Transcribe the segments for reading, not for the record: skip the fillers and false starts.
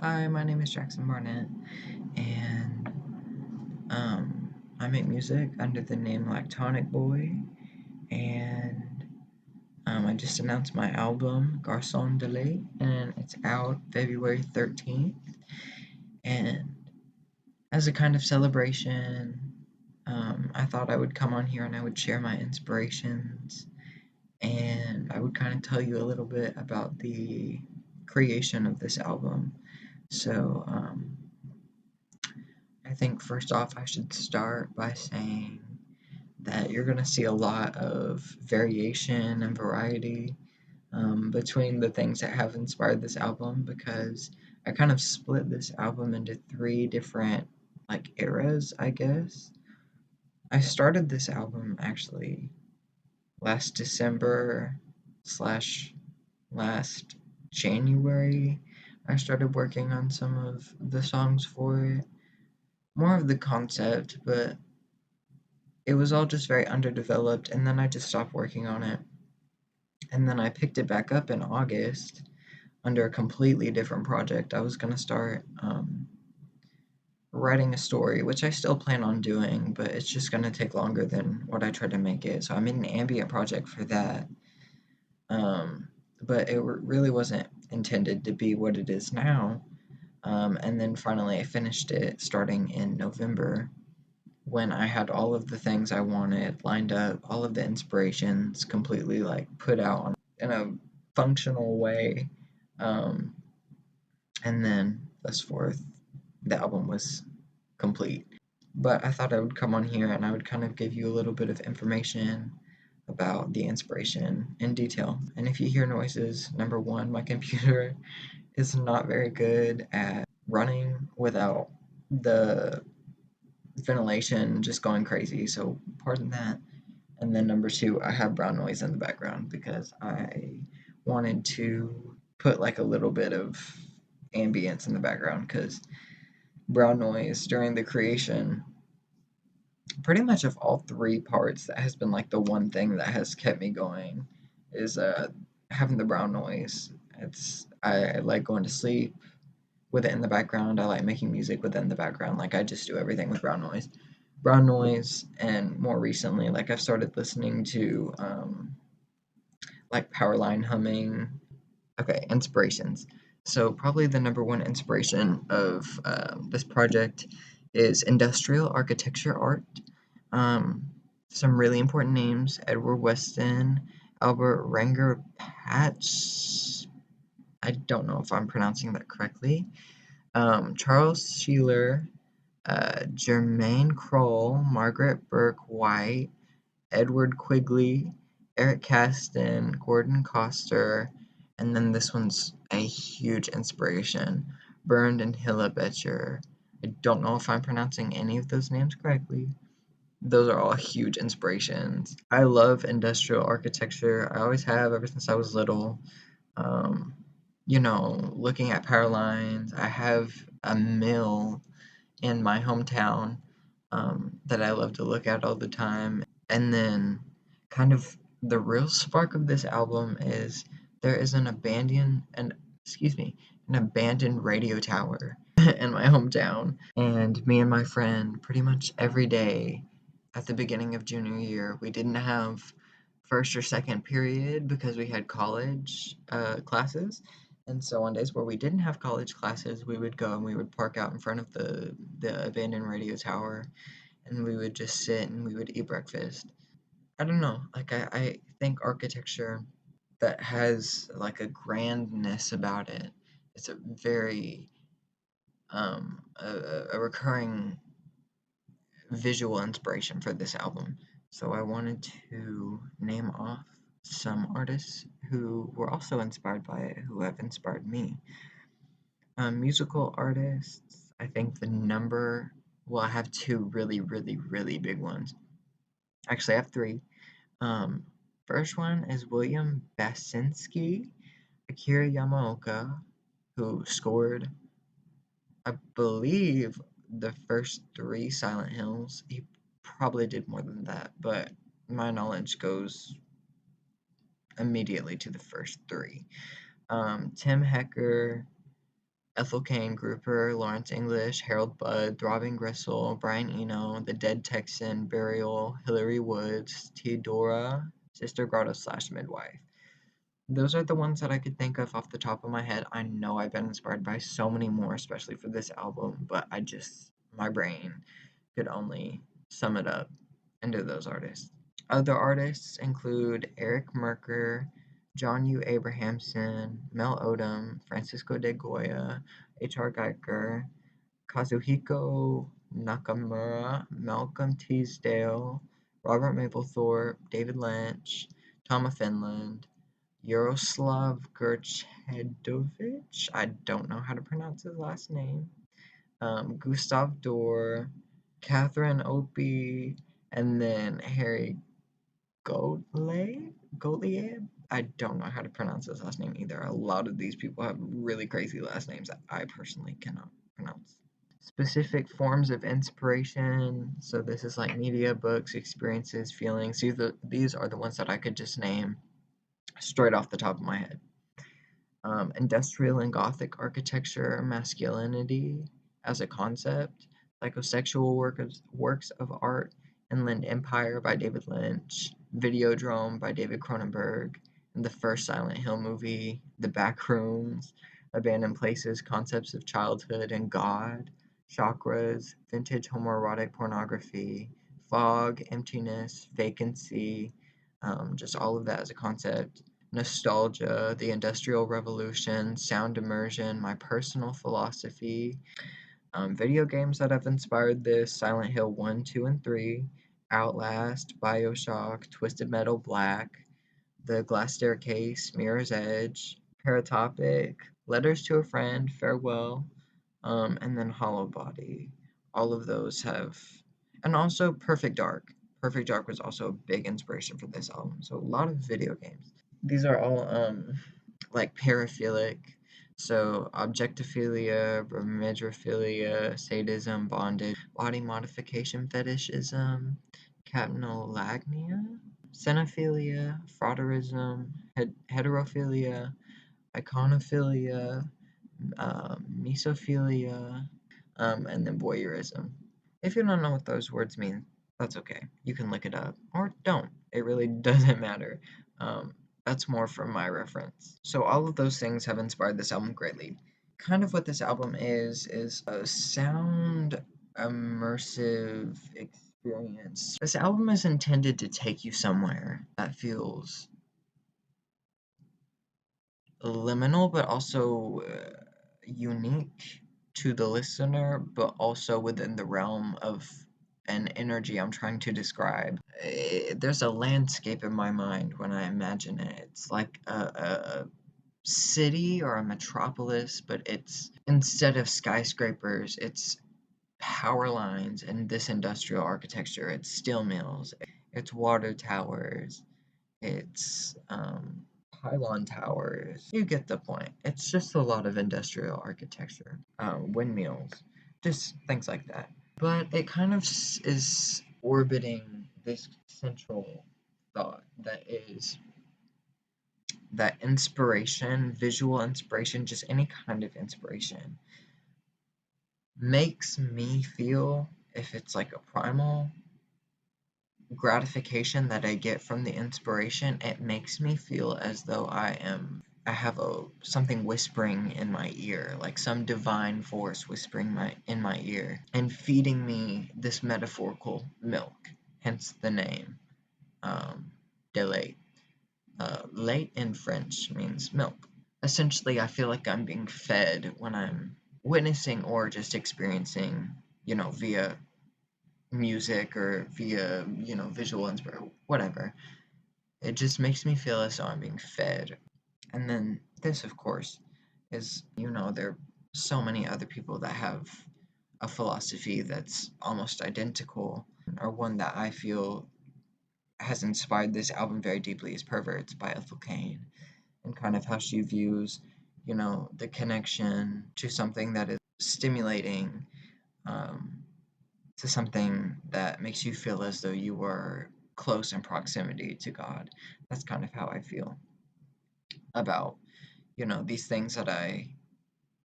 Hi, my name is Jackson Barnett, and I make music under the name Lactonic Boy, and I just announced my album Garçon de Lait, and it's out February 13th. And as a kind of celebration, I thought I would come on here and I would share my inspirations, and I would kind of tell you a little bit about the creation of this album. So, I think first off, I should start by saying that you're going to see a lot of variation and variety between the things that have inspired this album because I kind of split this album into three different eras, I guess. I started this album actually last December slash last January. I started working on some of the songs for it, more of the concept, but it was all just very underdeveloped, and then I just stopped working on it. And then I picked it back up in August under a completely different project. I was going to start writing a story, which I still plan on doing, but it's just going to take longer than what I tried to make it. So I made an ambient project for that. Um, but it really wasn't intended to be what it is now. And then finally, I finished it starting in November when I had all of the things I wanted lined up, all of the inspirations completely put out in a functional way. Um, and then thus forth, the album was complete. But I thought I would come on here and I would kind of give you a little bit of information about the inspiration in detail. And if you hear noises, number one, my computer is not very good at running without the ventilation just going crazy, so pardon that. And then number two, I have brown noise in the background because I wanted to put a little bit of ambience in the background because brown noise during the creation, pretty much of all three parts, that has been the one thing that has kept me going is having the brown noise. I like going to sleep with it in the background. I like making music with it in the background. I just do everything with brown noise. Brown noise, and more recently, I've started listening to power line humming. Okay, inspirations. So probably the number one inspiration of this project is industrial architecture art. Um, some really important names: Edward Weston, Albert Ranger Patch. I don't know if I'm pronouncing that correctly. Charles Sheeler, Germaine Kroll, Margaret Burke White, Edward Quigley, Eric Caston, Gordon Coster, and then this one's a huge inspiration, Bernd and Hilla Betcher. I don't know if I'm pronouncing any of those names correctly. Those are all huge inspirations. I love industrial architecture. I always have ever since I was little. Um, looking at power lines. I have a mill in my hometown that I love to look at all the time. And then, kind of, the real spark of this album is there is an abandoned radio tower in my hometown. And me and my friend, pretty much every day at the beginning of junior year, we didn't have first or second period because we had college classes. And so on days where we didn't have college classes, we would go and we would park out in front of the abandoned radio tower, and we would just sit and we would eat breakfast. I don't know, I think architecture that has a grandness about it, it's a very a recurring visual inspiration for this album. So I wanted to name off some artists who were also inspired by it, who have inspired me. Musical artists, I think I have two really, really, really big ones. Actually, I have three. Um, First one is William Basinski, Akira Yamaoka, who scored, I believe, the first three Silent Hills. He probably did more than that, but my knowledge goes immediately to the first three. Tim Hecker, Ethel Kane Grouper, Lawrence English, Harold Budd, Throbbing Gristle, Brian Eno, The Dead Texan, Burial, Hillary Woods, Theodora, Sister Grotto / Midwife. Those are the ones that I could think of off the top of my head. I know I've been inspired by so many more, especially for this album, but my brain could only sum it up into those artists. Other artists include Eric Merker, John U. Abrahamson, Mel Odom, Francisco de Goya, H.R. Geiger, Kazuhiko Nakamura, Malcolm Teasdale, Robert Mapplethorpe, David Lynch, Tom of Finland, Yaroslav Gurchedovich, I don't know how to pronounce his last name, Gustav Dorr, Catherine Opie, and then Harry Gottlieb. I don't know how to pronounce his last name either. A lot of these people have really crazy last names that I personally cannot pronounce. Specific forms of inspiration. So this is like media, books, experiences, feelings. These are the ones that I could just name straight off the top of my head. Industrial and Gothic architecture, masculinity as a concept, psychosexual works of art, Inland Empire by David Lynch, Videodrome by David Cronenberg, and the first Silent Hill movie, The Back Rooms, Abandoned Places, Concepts of Childhood and God, Chakras, Vintage Homoerotic Pornography, Fog, Emptiness, Vacancy, just all of that as a concept, nostalgia, the Industrial Revolution, sound immersion, my personal philosophy, video games that have inspired this: Silent Hill 1, 2, and 3, Outlast, Bioshock, Twisted Metal Black, The Glass Staircase, Mirror's Edge, Paratopic, Letters to a Friend, Farewell, and then Hollow Body. All of those have, and also Perfect Dark. Perfect Dark was also a big inspiration for this album. So a lot of video games. These are all like paraphilic, so objectophilia, bromidrophilia, sadism, bondage, body modification fetishism, capnolagnia, cinephilia, frauderism, heterophilia, iconophilia, mesophilia, and then voyeurism. If you don't know what those words mean, that's okay. You can look it up or don't. It really doesn't matter. Um, that's more from my reference. So all of those things have inspired this album greatly. Kind of what this album is a sound immersive experience. This album is intended to take you somewhere that feels liminal, but also unique to the listener, but also within the realm of an energy I'm trying to describe. There's a landscape in my mind when I imagine it. It's like a city or a metropolis, but it's instead of skyscrapers, it's power lines and this industrial architecture. It's steel mills, it's water towers, it's pylon towers. You get the point. It's just a lot of industrial architecture, windmills, just things like that. But it kind of is orbiting this central thought that is that inspiration, visual inspiration, just any kind of inspiration, makes me feel, if it's like a primal gratification that I get from the inspiration, it makes me feel as though I have something whispering in my ear, like some divine force whispering in my ear and feeding me this metaphorical milk, hence the name, delate. Late in French means milk. Essentially, I feel like I'm being fed when I'm witnessing or just experiencing, via music or via, visual inspiration, whatever. It just makes me feel as though I'm being fed. And then this, of course, is, there are so many other people that have a philosophy that's almost identical, or one that I feel has inspired this album very deeply is Perverts by Ethel Kane, and kind of how she views, the connection to something that is stimulating, um, to something that makes you feel as though you are close in proximity to God. That's kind of how I feel about, these things that I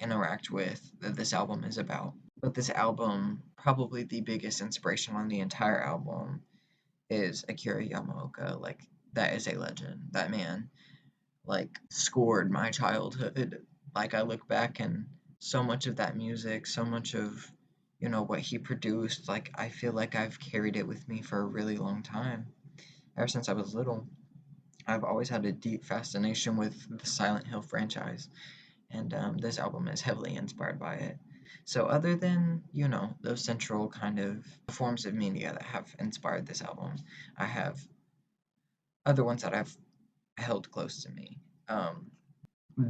interact with that this album is about. But this album, probably the biggest inspiration on the entire album, is Akira Yamaoka. Like, that is a legend. That man, like, scored my childhood. Like, I look back and so much of that music, so much of, what he produced, like, I feel like I've carried it with me for a really long time. Ever since I was little, I've always had a deep fascination with the Silent Hill franchise, and this album is heavily inspired by it. So, other than, those central kind of forms of media that have inspired this album, I have other ones that I've held close to me.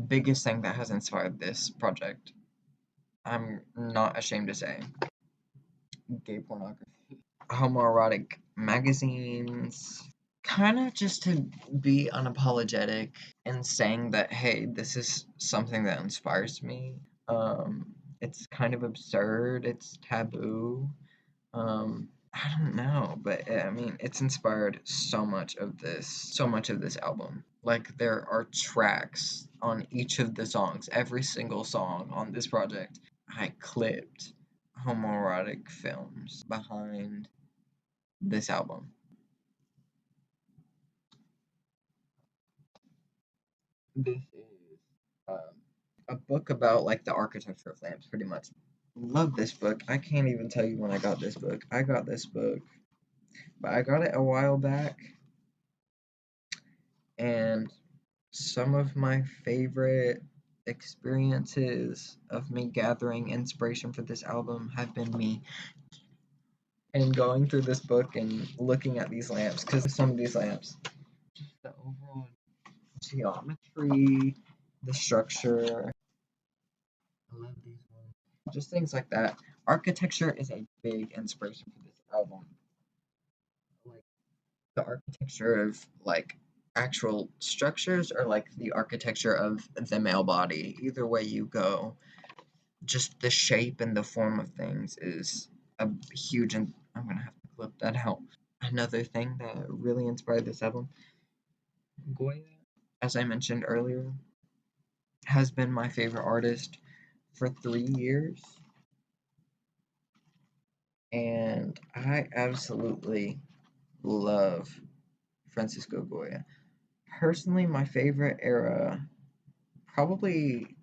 Biggest thing that has inspired this project, I'm not ashamed to say, gay pornography. Homoerotic magazines, kind of just to be unapologetic and saying that, hey, this is something that inspires me. It's kind of absurd, it's taboo. I don't know, but I mean, it's inspired so much of this album. Like, there are tracks on each of the songs, every single song on this project. I clipped homoerotic films behind this album. This is a book about like the architecture of lamps, pretty much. Love this book. I can't even tell you when I got this book. I got this book, but I got it a while back, and some of my favorite experiences of me gathering inspiration for this album have been me and going through this book and looking at these lamps, because some of these lamps, the overall geometry, the structure, I love these ones. Just things like that. Architecture is a big inspiration for this album. Like, the architecture of like actual structures, or like the architecture of the male body. Either way you go, just the shape and the form of things is a huge. And I'm gonna have to clip that out. Another thing that really inspired this album, Goya, as I mentioned earlier, has been my favorite artist for 3 years, and I absolutely love Francisco Goya. Personally, my favorite era, probably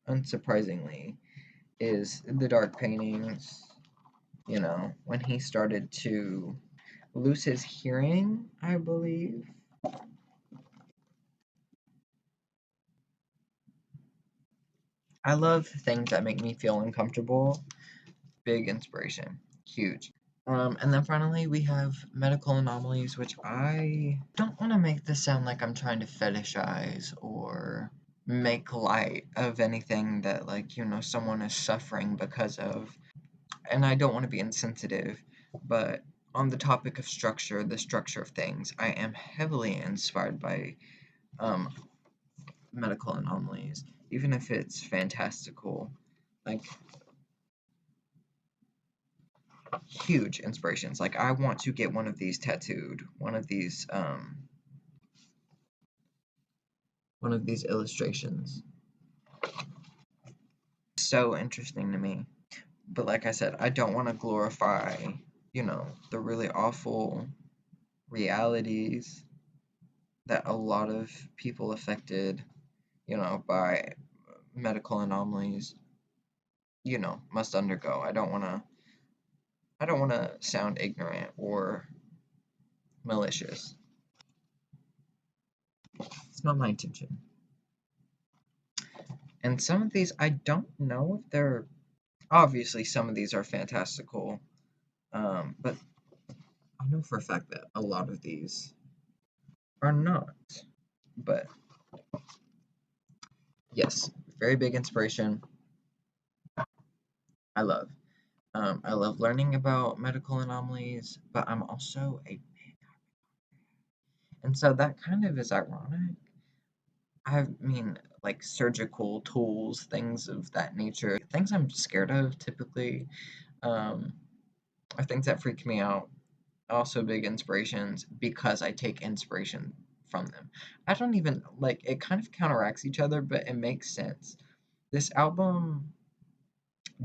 unsurprisingly, is the dark paintings. When he started to lose his hearing, I believe. I love things that make me feel uncomfortable. Big inspiration. Huge. And then finally, we have medical anomalies, which I don't want to make this sound like I'm trying to fetishize or make light of anything that, like, someone is suffering because of. And I don't want to be insensitive, but on the topic of structure, the structure of things, I am heavily inspired by um, medical anomalies, even if it's fantastical. Like, huge inspirations. Like, I want to get one of these tattooed, one of these illustrations. So interesting to me. But like I said, I don't want to glorify, the really awful realities that a lot of people affected, by medical anomalies, must undergo. I don't want to sound ignorant or malicious. It's not my intention. And some of these, I don't know if they're, obviously some of these are fantastical, but I know for a fact that a lot of these are not. But yes, very big inspiration. I love. I love learning about medical anomalies, but I'm also and so that kind of is ironic. I mean, like surgical tools, things of that nature, things I'm scared of typically, um, are things that freak me out. Also, big inspirations because I take inspiration from them. I don't even like it, kind of counteracts each other, but it makes sense. This album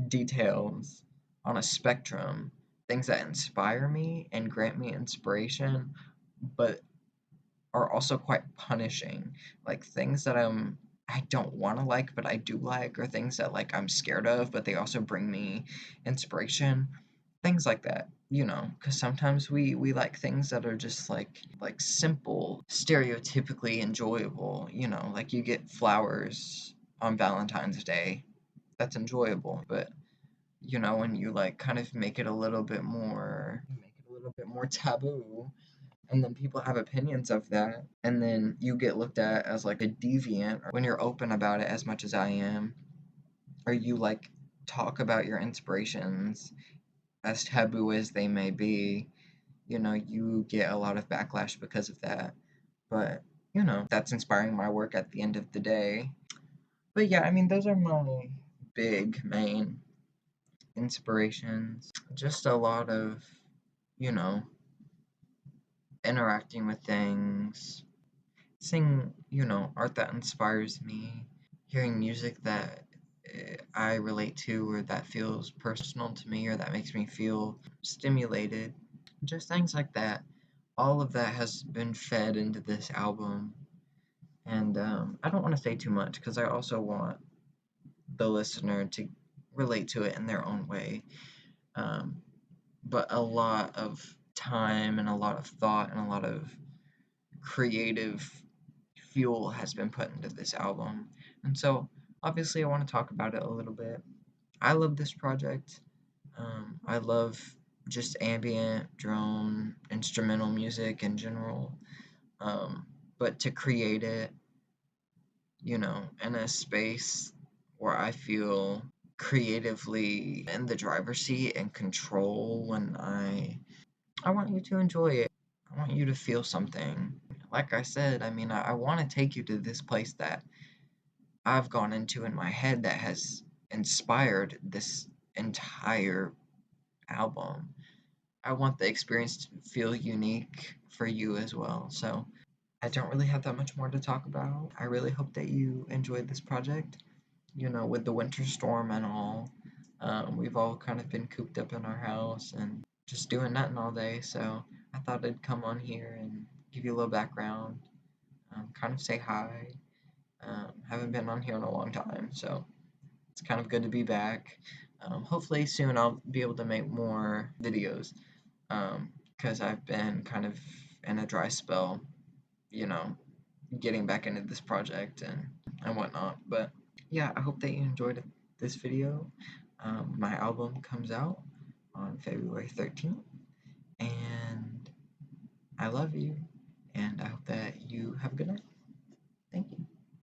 details on a spectrum things that inspire me and grant me inspiration, but are also quite punishing. Like things that I don't want to like, but I do like, or things that like I'm scared of, but they also bring me inspiration. Things like that, because sometimes we like things that are just like simple, stereotypically enjoyable. Like you get flowers on Valentine's Day. That's enjoyable, but when you like kind of make it a little bit more taboo, and then people have opinions of that, and then you get looked at as like a deviant when you're open about it as much as I am, or you like talk about your inspirations as taboo as they may be. You get a lot of backlash because of that, but that's inspiring my work at the end of the day. But yeah, I mean, those are my big main inspirations. Just a lot of, you know, interacting with things, seeing, art that inspires me, hearing music that I relate to or that feels personal to me or that makes me feel stimulated. Just things like that. All of that has been fed into this album. And I don't want to say too much because I also want the listener to relate to it in their own way. Um, but a lot of time and a lot of thought and a lot of creative fuel has been put into this album. And so, obviously, I want to talk about it a little bit. I love this project. I love just ambient, drone, instrumental music in general. Um, but to create it, in a space where I feel creatively in the driver's seat and control when I want you to enjoy it. I want you to feel something. Like I said, I mean, I want to take you to this place that I've gone into in my head that has inspired this entire album. I want the experience to feel unique for you as well. So I don't really have that much more to talk about. I really hope that you enjoyed this project. With the winter storm and all, we've all kind of been cooped up in our house and just doing nothing all day. So I thought I'd come on here and give you a little background, kind of say hi. Haven't been on here in a long time, so it's kind of good to be back. Hopefully soon I'll be able to make more videos because I've been kind of in a dry spell, you know, getting back into this project and whatnot. But yeah, I hope that you enjoyed this video. My album comes out on February 13th, and I love you, and I hope that you have a good night.